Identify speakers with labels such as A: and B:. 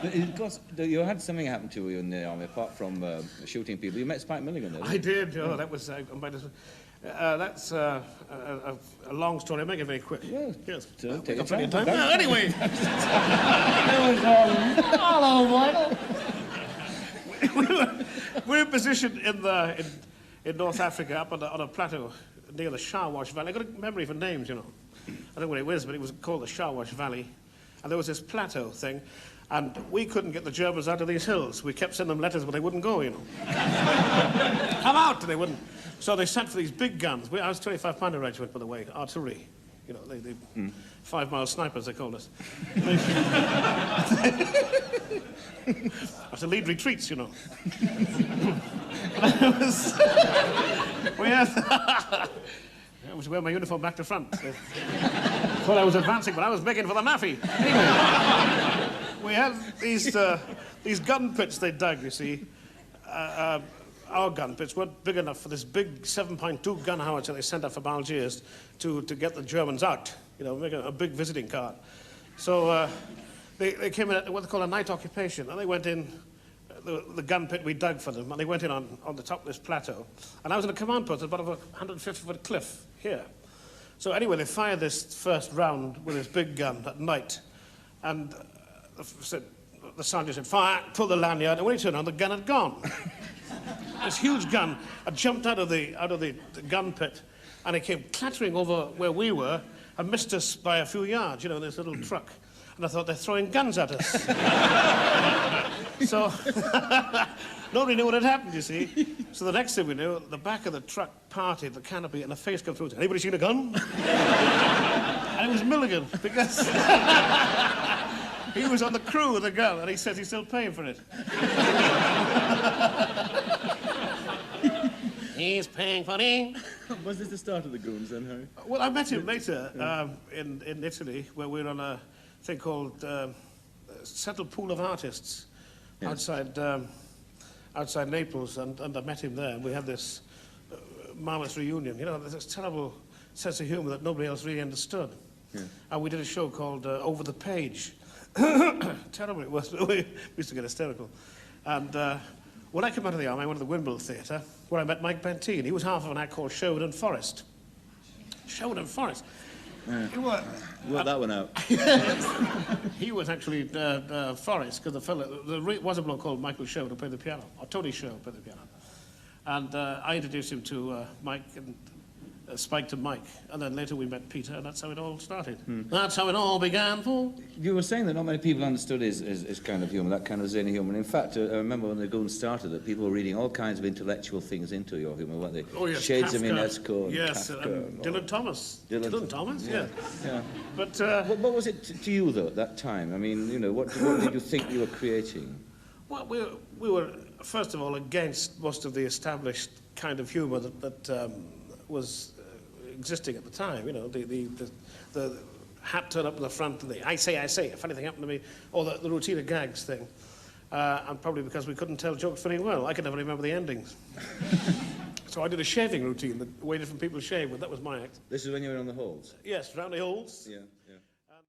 A: Of course, you had something happen to you in the army, apart from shooting people. You met Spike Milligan, though, didn't you?
B: I did. Oh, that was... that's a long story. I'll make it very quick.
A: Well,
B: yes.
A: Take your time.
B: No, anyway.
C: Hello, Michael.
B: we were positioned in North Africa, up on a plateau near the Shawash Valley. I've got a memory for names, you know. I don't know what it was, but it was called the Shawash Valley. And there was this plateau thing, and we couldn't get the Germans out of these hills. We kept sending them letters, but they wouldn't go, you know. Come out! And they wouldn't. So they sent for these big guns. I was 25 Pounder Regiment, by the way, artillery. You know, they 5-mile snipers, they called us. That's the lead retreats, you know. I was wearing my uniform back to front. Thought I was advancing, but I was making for the naffy. Anyway, we had these gun pits they dug, you see. Our gun pits weren't big enough for this big 7.2 gun howitzer they sent up from Algiers to get the Germans out, you know, make a big visiting card. So they came in at what they call a night occupation, and they went in the gun pit we dug for them, and they went in on the top of this plateau. And I was in a command post at the bottom of a 150-foot cliff here. So anyway, they fired this first round with this big gun at night, and the sergeant said, "Fire!" Pulled the lanyard, and when he turned on, the gun had gone. This huge gun had jumped out of the gun pit, and it came clattering over where we were and missed us by a few yards, you know, this little truck. And I thought, they're throwing guns at us. So nobody knew what had happened, you see. So the next thing we knew, the back of the truck parted, the canopy, and a face came through. "Anybody seen a gun?" And it was Milligan, because he was on the crew of the gun, and he says he's still paying for it. He's paying for it.
A: Was this the start of the Goons, then, Harry?
B: Well, I met him later in Italy, where we were on a thing called Settled Pool of Artists, yes, outside Naples, and I met him there, and we had this marvelous reunion. You know, there's this terrible sense of humor that nobody else really understood. Yeah. And we did a show called Over the Page. Terrible it was. We used to get hysterical. And when I came out of the army, I went to the Wimble Theatre, where I met Mike Benteen. He was half of an act called Sheridan Forest. Sheridan Forest.
A: Yeah. Work that one out.
B: He was actually Forrest, because the fellow, there was a bloke called Michael Sherwood who played the piano, or Tony Sherwood played the piano. And I introduced him to Mike, and Spike to Mike, and then later we met Peter, and that's how it all started. That's how it all began, Paul.
A: You were saying that not many people understood his kind of humour, that kind of zany humour. In fact, I remember when the Goons started that people were reading all kinds of intellectual things into your humour, weren't they?
B: Oh, yes,
A: Shades of
B: Kafka.
A: Ionesco.
B: Yes,
A: Kafka,
B: Dylan Thomas. Dylan Thomas,
A: yeah.
B: Yeah. But
A: what was it to you, though, at that time? I mean, you know, what did you think you were creating?
B: Well, we were, first of all, against most of the established kind of humour that was existing at the time, you know, the hat turn up in the front, and the I say, if anything happened to me, or the routine of gags thing. And probably because we couldn't tell jokes very well. I could never remember the endings. So I did a shaving routine, the way different people shave, but that was my act.
A: This is when you were on the halls?
B: Yes, round the halls.
A: Yeah.